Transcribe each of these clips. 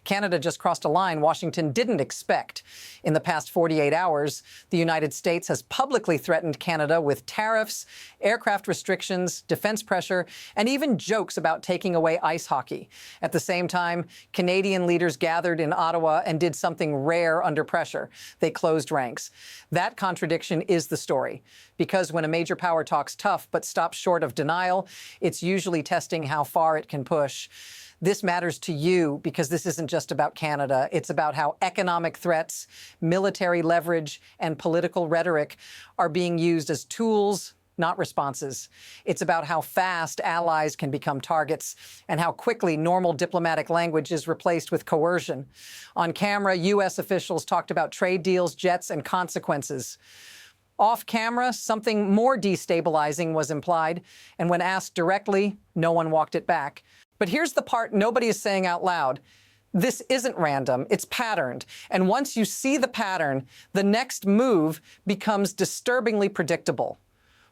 Canada just crossed a line Washington didn't expect. In the past 48 hours, the United States has publicly threatened Canada with tariffs, aircraft restrictions, defense pressure, and even jokes about taking away ice hockey. At the same time, Canadian leaders gathered in Ottawa and did something rare under pressure. They closed ranks. That contradiction is the story, because when a major power talks tough but stops short of denial, it's usually testing how far it can push. This matters to you because this isn't just about Canada. It's about how economic threats, military leverage, and political rhetoric are being used as tools, not responses. It's about how fast allies can become targets and how quickly normal diplomatic language is replaced with coercion. On camera, U.S. officials talked about trade deals, jets, and consequences. Off camera, something more destabilizing was implied, and when asked directly, no one walked it back. But here's the part nobody is saying out loud. This isn't random, it's patterned. And once you see the pattern, the next move becomes disturbingly predictable.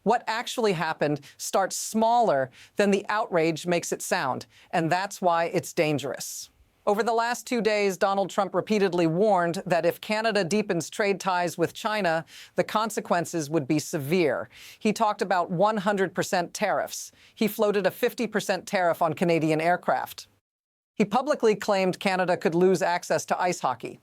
What actually happened starts smaller than the outrage makes it sound, and that's why it's dangerous. Over the last 2 days, Donald Trump repeatedly warned that if Canada deepens trade ties with China, the consequences would be severe. He talked about 100% tariffs. He floated a 50% tariff on Canadian aircraft. He publicly claimed Canada could lose access to ice hockey.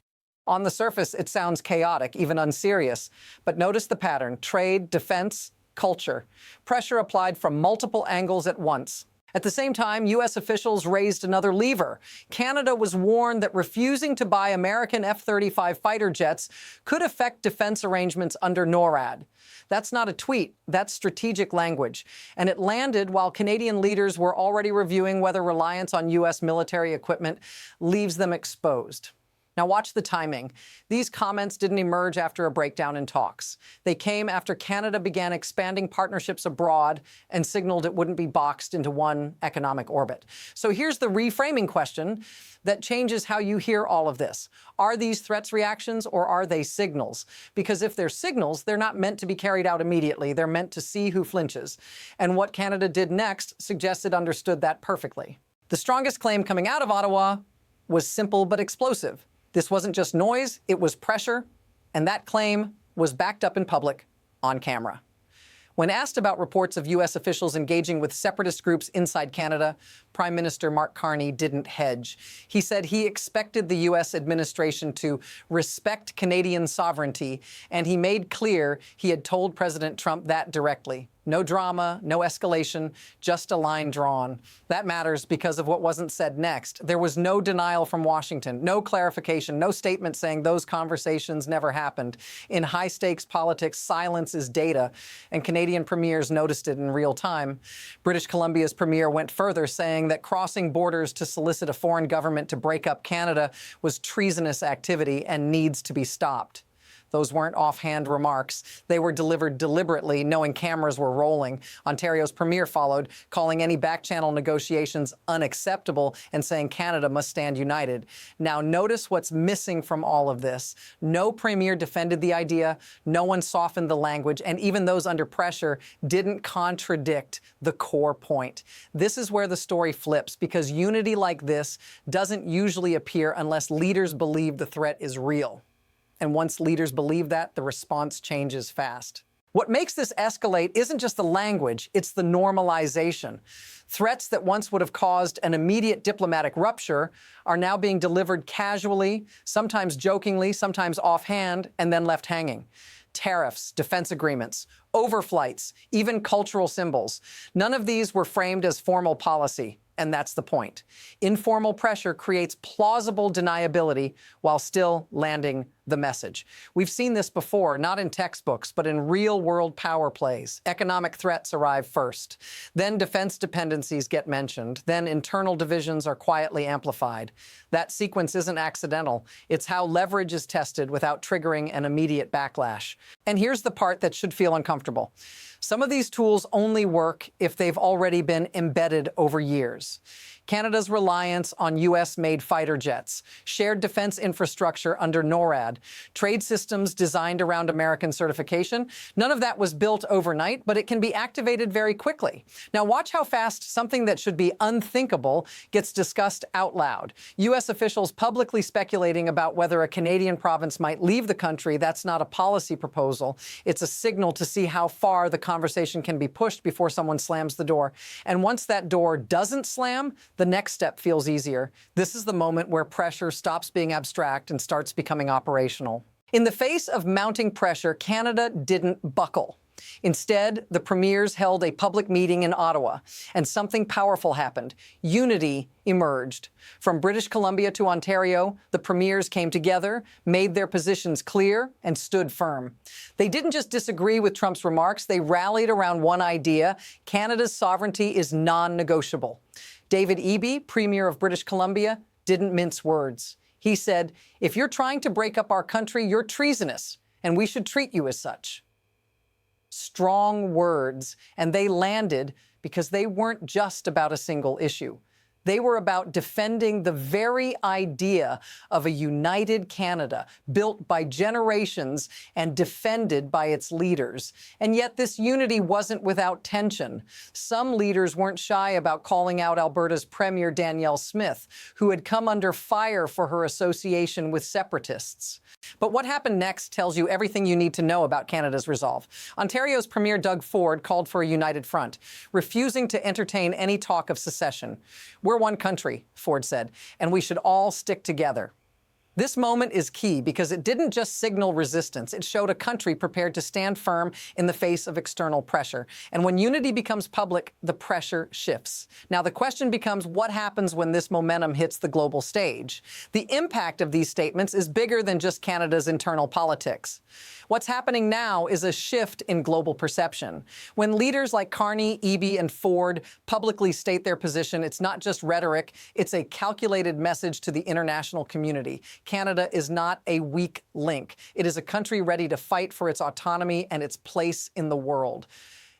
On the surface, it sounds chaotic, even unserious. But notice the pattern: trade, defense, culture. Pressure applied from multiple angles at once. At the same time, U.S. officials raised another lever. Canada was warned that refusing to buy American F-35 fighter jets could affect defense arrangements under NORAD. That's not a tweet, that's strategic language. And it landed while Canadian leaders were already reviewing whether reliance on U.S. military equipment leaves them exposed. Now watch the timing. These comments didn't emerge after a breakdown in talks. They came after Canada began expanding partnerships abroad and signaled it wouldn't be boxed into one economic orbit. So here's the reframing question that changes how you hear all of this. Are these threats reactions or are they signals? Because if they're signals, they're not meant to be carried out immediately. They're meant to see who flinches. And what Canada did next suggests it understood that perfectly. The strongest claim coming out of Ottawa was simple but explosive. This wasn't just noise, it was pressure, and that claim was backed up in public on camera. When asked about reports of U.S. officials engaging with separatist groups inside Canada, Prime Minister Mark Carney didn't hedge. He said he expected the U.S. administration to respect Canadian sovereignty, and he made clear he had told President Trump that directly. No drama, no escalation, just a line drawn. That matters because of what wasn't said next. There was no denial from Washington, no clarification, no statement saying those conversations never happened. In high-stakes politics, silence is data, and Canadian premiers noticed it in real time. British Columbia's premier went further, saying that crossing borders to solicit a foreign government to break up Canada was treasonous activity and needs to be stopped. Those weren't offhand remarks. They were delivered deliberately, knowing cameras were rolling. Ontario's premier followed, calling any back-channel negotiations unacceptable and saying Canada must stand united. Now notice what's missing from all of this. No premier defended the idea, no one softened the language, and even those under pressure didn't contradict the core point. This is where the story flips, because unity like this doesn't usually appear unless leaders believe the threat is real. And once leaders believe that, the response changes fast. What makes this escalate isn't just the language, it's the normalization. Threats that once would have caused an immediate diplomatic rupture are now being delivered casually, sometimes jokingly, sometimes offhand, and then left hanging. Tariffs, defense agreements, overflights, even cultural symbols. None of these were framed as formal policy. And that's the point. Informal pressure creates plausible deniability while still landing the message. We've seen this before, not in textbooks, but in real-world power plays. Economic threats arrive first. Then defense dependencies get mentioned. Then internal divisions are quietly amplified. That sequence isn't accidental. It's how leverage is tested without triggering an immediate backlash. And here's the part that should feel uncomfortable. Some of these tools only work if they've already been embedded over years. Canada's reliance on U.S.-made fighter jets, shared defense infrastructure under NORAD, trade systems designed around American certification. None of that was built overnight, but it can be activated very quickly. Now watch how fast something that should be unthinkable gets discussed out loud. U.S. officials publicly speculating about whether a Canadian province might leave the country. That's not a policy proposal. It's a signal to see how far the conversation can be pushed before someone slams the door. And once that door doesn't slam, the next step feels easier. This is the moment where pressure stops being abstract and starts becoming operational. In the face of mounting pressure, Canada didn't buckle. Instead, the premiers held a public meeting in Ottawa, and something powerful happened. Unity emerged. From British Columbia to Ontario, the premiers came together, made their positions clear, and stood firm. They didn't just disagree with Trump's remarks, they rallied around one idea: Canada's sovereignty is non-negotiable. David Eby, Premier of British Columbia, didn't mince words. He said, "If you're trying to break up our country, you're treasonous, and we should treat you as such." Strong words, and they landed because they weren't just about a single issue. They were about defending the very idea of a united Canada, built by generations and defended by its leaders. And yet this unity wasn't without tension. Some leaders weren't shy about calling out Alberta's Premier Danielle Smith, who had come under fire for her association with separatists. But what happened next tells you everything you need to know about Canada's resolve. Ontario's Premier Doug Ford called for a united front, refusing to entertain any talk of secession. "We're one country," Ford said, "and we should all stick together." This moment is key because it didn't just signal resistance. It showed a country prepared to stand firm in the face of external pressure. And when unity becomes public, the pressure shifts. Now, the question becomes, what happens when this momentum hits the global stage? The impact of these statements is bigger than just Canada's internal politics. What's happening now is a shift in global perception. When leaders like Carney, Eby, and Ford publicly state their position, it's not just rhetoric, it's a calculated message to the international community. Canada is not a weak link. It is a country ready to fight for its autonomy and its place in the world.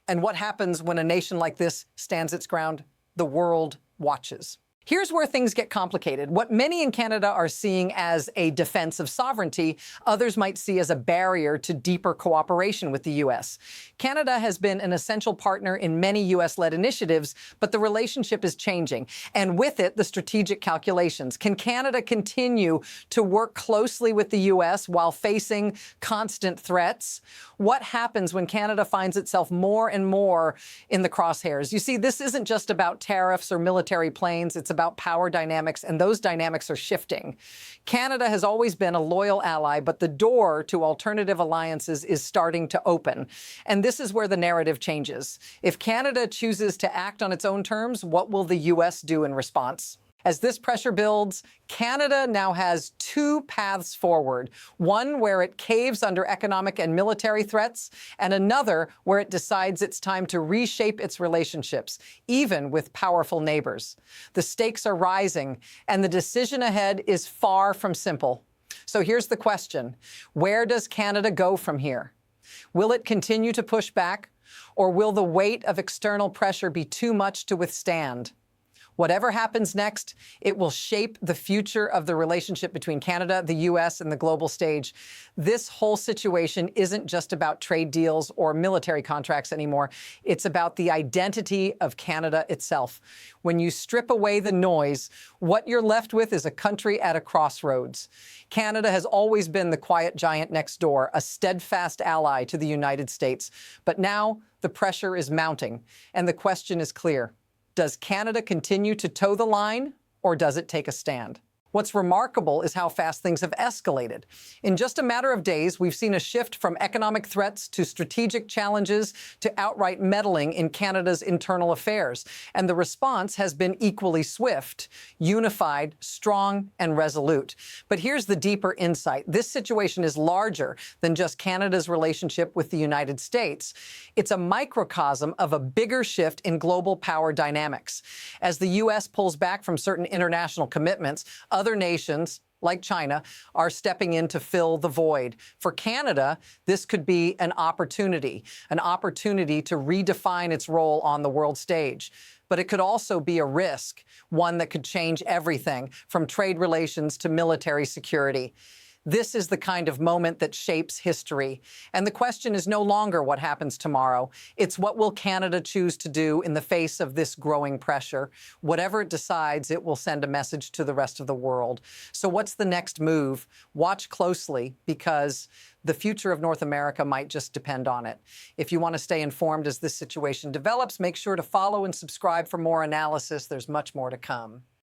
And what happens when a nation like this stands its ground? The world watches. Here's where things get complicated. What many in Canada are seeing as a defense of sovereignty, others might see as a barrier to deeper cooperation with the U.S. Canada has been an essential partner in many U.S.-led initiatives, but the relationship is changing. And with it, the strategic calculations. Can Canada continue to work closely with the U.S. while facing constant threats? What happens when Canada finds itself more and more in the crosshairs? You see, this isn't just about tariffs or military planes. It's about power dynamics, and those dynamics are shifting. Canada has always been a loyal ally, but the door to alternative alliances is starting to open. And this is where the narrative changes. If Canada chooses to act on its own terms, what will the U.S. do in response? As this pressure builds, Canada now has two paths forward, one where it caves under economic and military threats, and another where it decides it's time to reshape its relationships, even with powerful neighbors. The stakes are rising, and the decision ahead is far from simple. So here's the question: where does Canada go from here? Will it continue to push back, or will the weight of external pressure be too much to withstand? Whatever happens next, it will shape the future of the relationship between Canada, the U.S., and the global stage. This whole situation isn't just about trade deals or military contracts anymore. It's about the identity of Canada itself. When you strip away the noise, what you're left with is a country at a crossroads. Canada has always been the quiet giant next door, a steadfast ally to the United States. But now the pressure is mounting, and the question is clear. Does Canada continue to toe the line, or does it take a stand? What's remarkable is how fast things have escalated. In just a matter of days, we've seen a shift from economic threats to strategic challenges to outright meddling in Canada's internal affairs. And the response has been equally swift, unified, strong, and resolute. But here's the deeper insight. This situation is larger than just Canada's relationship with the United States. It's a microcosm of a bigger shift in global power dynamics. As the U.S. pulls back from certain international commitments, other nations, like China, are stepping in to fill the void. For Canada, this could be an opportunity to redefine its role on the world stage. But it could also be a risk, one that could change everything from trade relations to military security. This is the kind of moment that shapes history. And the question is no longer what happens tomorrow. It's what will Canada choose to do in the face of this growing pressure. Whatever it decides, it will send a message to the rest of the world. So what's the next move? Watch closely, because the future of North America might just depend on it. If you want to stay informed as this situation develops, make sure to follow and subscribe for more analysis. There's much more to come.